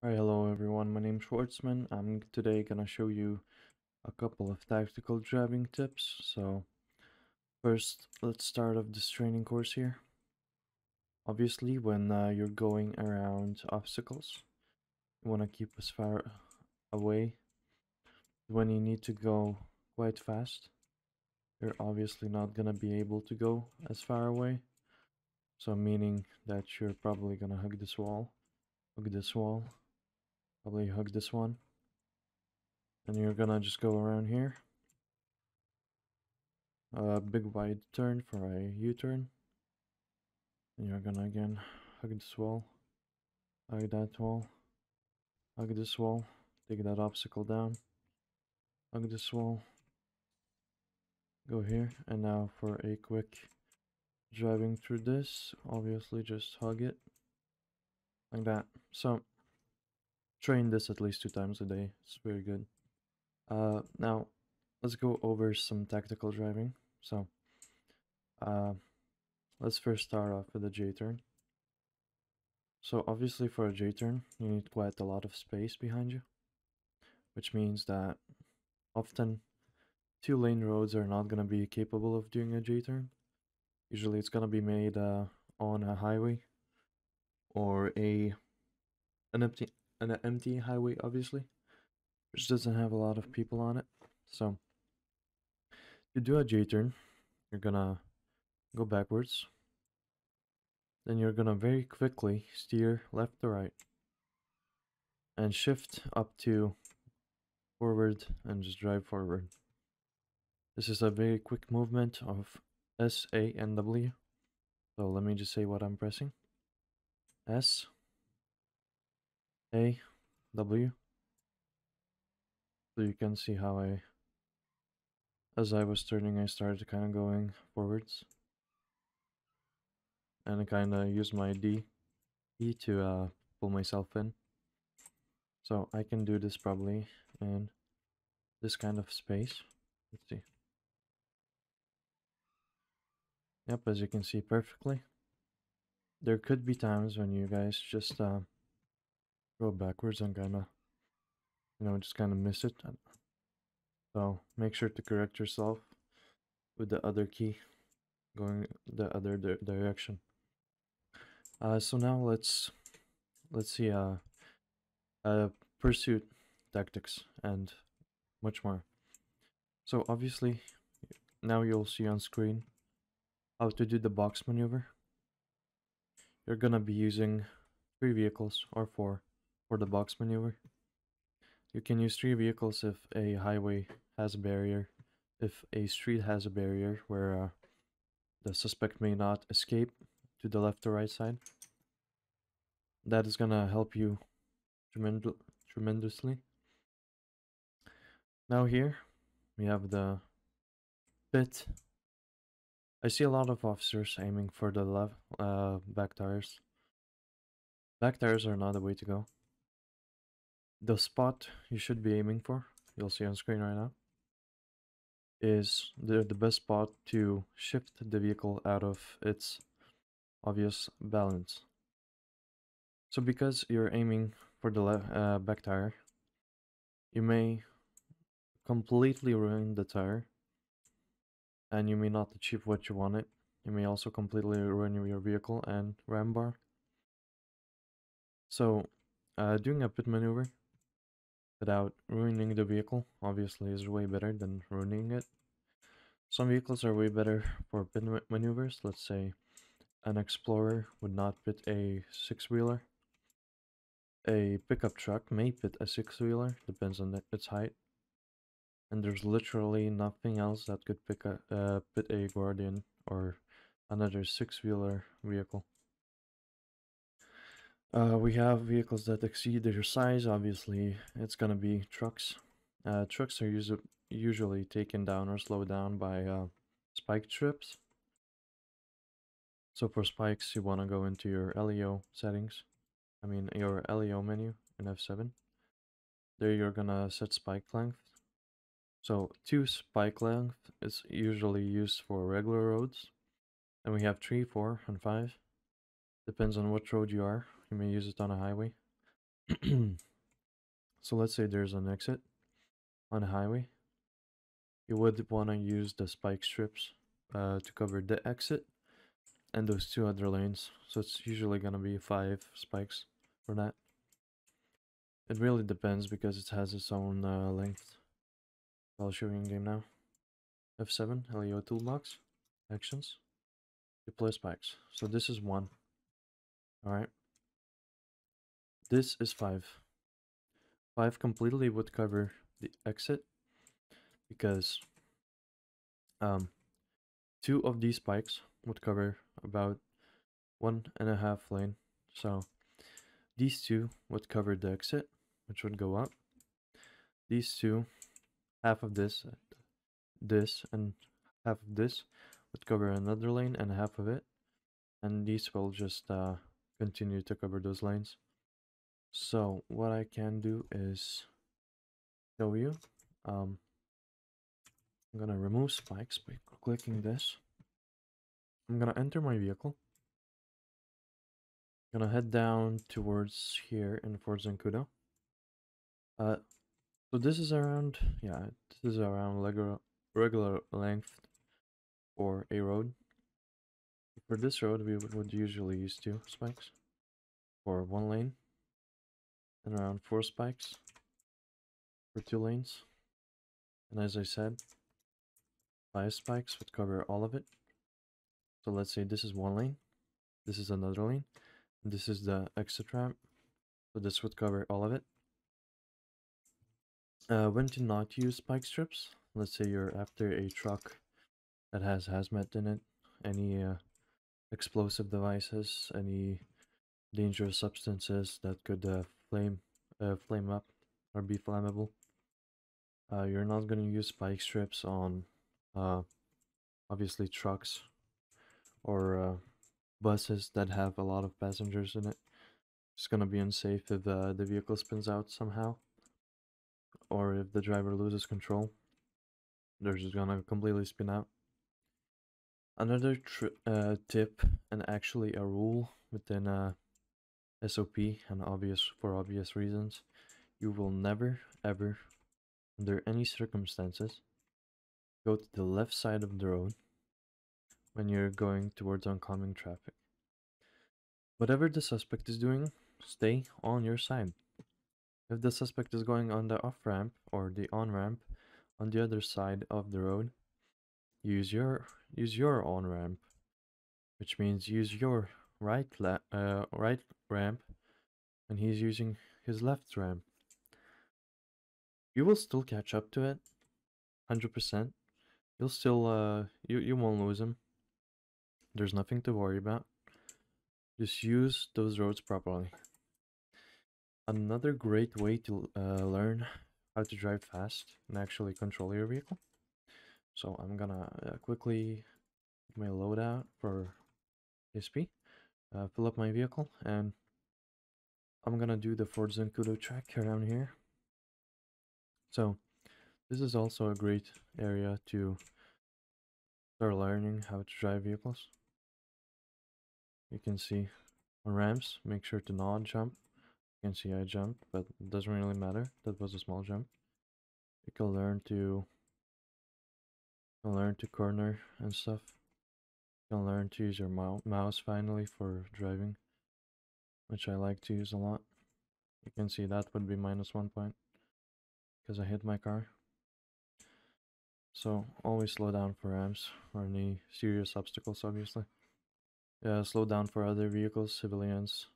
Alright, hello everyone, my name's Schwartzman. I'm today gonna show you a couple of tactical driving tips. So first, let's start off this training course here. Obviously, when you're going around obstacles, you want to keep as far away. When you need to go quite fast, you're obviously not gonna be able to go as far away. So meaning that you're probably gonna hug this wall, probably hug this one, and you're gonna just go around here. A big wide turn for a U-turn. And you're gonna again hug this wall, hug that wall, hug this wall, take that obstacle down, hug this wall, go here, and now for a quick driving through this, obviously just hug it, like that. So, train this at least 2 times a day, it's very good. Now, let's go over some tactical driving. So, let's first start off with a J-turn. So obviously for a J-turn, you need quite a lot of space behind you, which means that often 2-lane roads are not going to be capable of doing a J-turn. Usually it's going to be made on a highway or an empty highway, obviously, which doesn't have a lot of people on it. So to do a J-turn, you're going to go backwards. Then you're going to very quickly steer left to right and shift up to forward and just drive forward. This is a very quick movement of S, A, and W. So let me just say what I'm pressing. S, A, W. So you can see how as I was turning, I started kind of going forwards. And I kind of used my D key to pull myself in. So I can do this probably in this kind of space. Let's see. Yep, as you can see perfectly. There could be times when you guys just go backwards and kind of, just kind of miss it. So make sure to correct yourself with the other key going the other direction. So now let's see pursuit tactics and much more. So obviously now you'll see on screen how to do the box maneuver. You're gonna be using 3 vehicles or 4 for the box maneuver. You can use 3 vehicles if a highway has a barrier, if a street has a barrier where the suspect may not escape to the left or right side. That is gonna help you tremendously. Now here we have the P.I.T. I see a lot of officers aiming for the left back tires. Back tires are not the way to go. The spot you should be aiming for, you'll see on screen right now, is the best spot to shift the vehicle out of its obvious balance. So because you're aiming for the back tire, you may completely ruin the tire and you may not achieve what you wanted. You may also completely ruin your vehicle and ram bar. So doing a pit maneuver without ruining the vehicle obviously is way better than ruining it. Some vehicles are way better for pit maneuvers. Let's say an Explorer would not pit a 6-wheeler. A pickup truck may pit a 6-wheeler, depends on its height. And there's literally nothing else that could pit a Guardian or another 6-wheeler vehicle. We have vehicles that exceed their size. Obviously, it's gonna be trucks. Trucks are usually taken down or slowed down by spike trips. So for spikes, you want to go into your LEO settings. I mean, your LEO menu in F7. There you're gonna set spike length. So 2 spike length is usually used for regular roads. And we have 3, 4, and 5. Depends on what road you are. You may use it on a highway. So let's say there's an exit on a highway. You would want to use the spike strips to cover the exit and those two other lanes. So it's usually gonna be 5 spikes for that. It really depends because it has its own length. I'll show you in game now. F7, LEO toolbox, actions, deploy spikes. So this is 1. Alright. This is 5. 5 completely would cover the exit because 2 of these spikes would cover about 1.5 lane. So these 2 would cover the exit, which would go up. These 2, half of this, and half of this would cover another lane and half of it. And these will just continue to cover those lanes. So what I can do is show you. I'm gonna remove spikes by clicking this. I'm gonna enter my vehicle. Gonna head down towards here in Fort Zancudo. So this is around, yeah, this is around regular length for a road. For this road, we would usually use 2 spikes for 1 lane, and around 4 spikes for 2 lanes. And as I said, 5 spikes would cover all of it. So let's say this is 1 lane, this is another lane, and this is the exit ramp. So this would cover all of it. When to not use spike strips? Let's say you're after a truck that has hazmat in it, any explosive devices, any dangerous substances that could flame up or be flammable. You're not going to use spike strips on obviously trucks or buses that have a lot of passengers in it. It's going to be unsafe if the vehicle spins out somehow, or if the driver loses control. They're just going to completely spin out. Another tip, and actually a rule within SOP, and for obvious reasons, you will never ever, under any circumstances, go to the left side of the road when you're going towards oncoming traffic. Whatever the suspect is doing, stay on your side. If the suspect is going on the off ramp or the on ramp on the other side of the road, use your on ramp, which means use your right ramp, and he's using his left ramp. You will still catch up to it, 100%. You'll still you won't lose him. There's nothing to worry about. Just use those roads properly. Another great way to learn how to drive fast and actually control your vehicle. So I'm gonna quickly get my loadout for SP, fill up my vehicle, and I'm gonna do the Fort Zancudo track around here. So this is also a great area to start learning how to drive vehicles. You can see on ramps, make sure to not jump. You can see I jumped, but it doesn't really matter. That was a small jump. You can learn to corner and stuff. You can learn to use your mouse finally for driving, which I like to use a lot. You can see that would be -1 point because I hit my car. So always slow down for ramps or any serious obstacles, obviously. Slow down for other vehicles, civilians,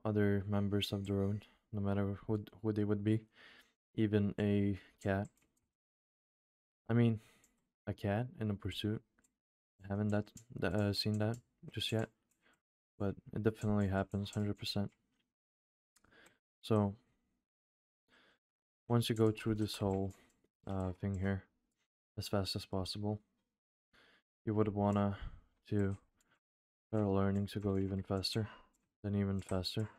other members of the road, no matter who they would be, even a cat. I mean, a cat in a pursuit. I haven't seen that just yet, but it definitely happens 100%. So once you go through this whole thing here as fast as possible, you would wanna to start learning to go even faster, then even faster.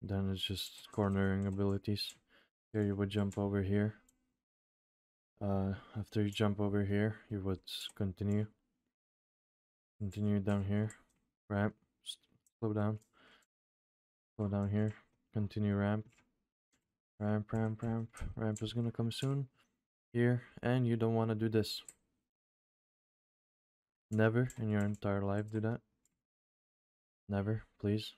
Then it's just cornering abilities. Here you would jump over here. After you jump over here, you would continue down here. Ramp, slow down here, Continue ramp. Ramp, ramp, ramp. Ramp is gonna come soon. Here, and you don't want to do this. Never in your entire life do that. Never, please.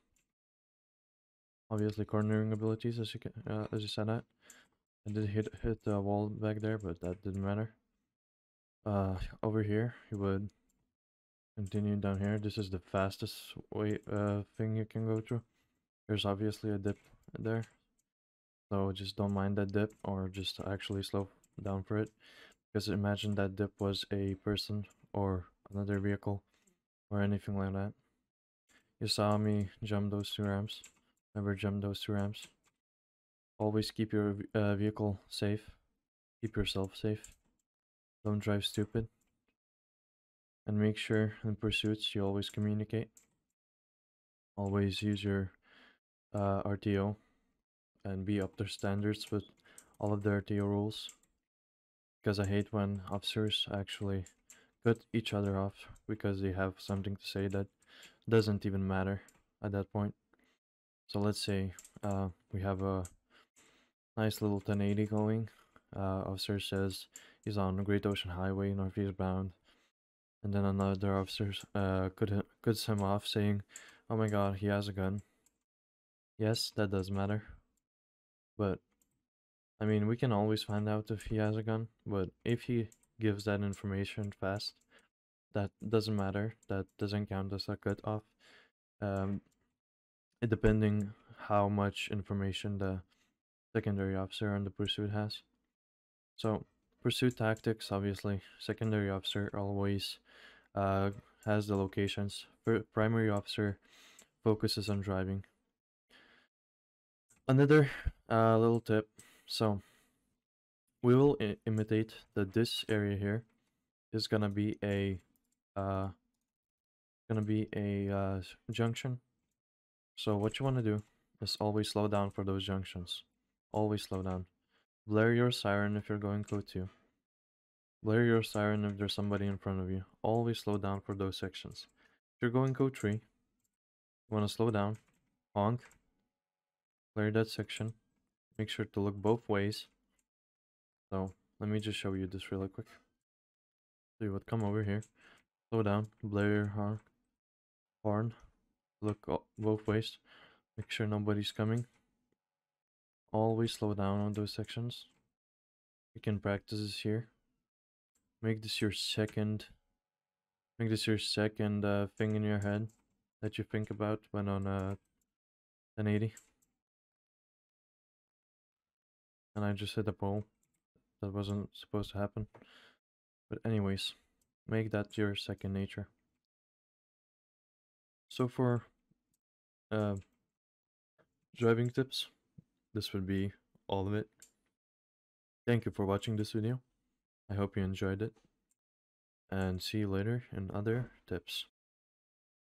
Obviously, cornering abilities, as you said that. I did hit the wall back there, but that didn't matter. Over here, you would continue down here. This is the fastest way thing you can go through. There's obviously a dip there, so just don't mind that dip, or just actually slow down for it. Because imagine that dip was a person or another vehicle or anything like that. You saw me jump those 2 ramps. Never jump those 2 ramps. Always keep your vehicle safe. Keep yourself safe. Don't drive stupid. And make sure in pursuits you always communicate. Always use your RTO and be up to standards with all of the RTO rules. Because I hate when officers actually cut each other off because they have something to say that doesn't even matter at that point. So let's say we have a nice little 1080 going. Officer says he's on the Great Ocean Highway, northeast bound. And then another officer cuts him off saying, "Oh my god, he has a gun." Yes, that does matter. But, I mean, we can always find out if he has a gun. But if he gives that information fast, that doesn't matter. That doesn't count as a cut off. Depending how much information the secondary officer on the pursuit has. So, pursuit tactics, obviously, secondary officer always has the locations. Primary officer focuses on driving. Another little tip. So, we will imitate that this area here is gonna be a junction. So what you want to do is always slow down for those junctions. Always slow down. Blare your siren if you're going code 2. Blare your siren if there's somebody in front of you. Always slow down for those sections. If you're going code 3, you want to slow down, honk, blare that section. Make sure to look both ways. So let me just show you this really quick. So you would come over here, slow down, blare your horn, look both ways, make sure nobody's coming. Always slow down on those sections. You can practice this here. Make this your second thing in your head that you think about when on 1080. And I just hit a pole. That wasn't supposed to happen. But anyways, make that your second nature. So for driving tips, this would be all of it. Thank you for watching this video. I hope you enjoyed it. And see you later in other tips.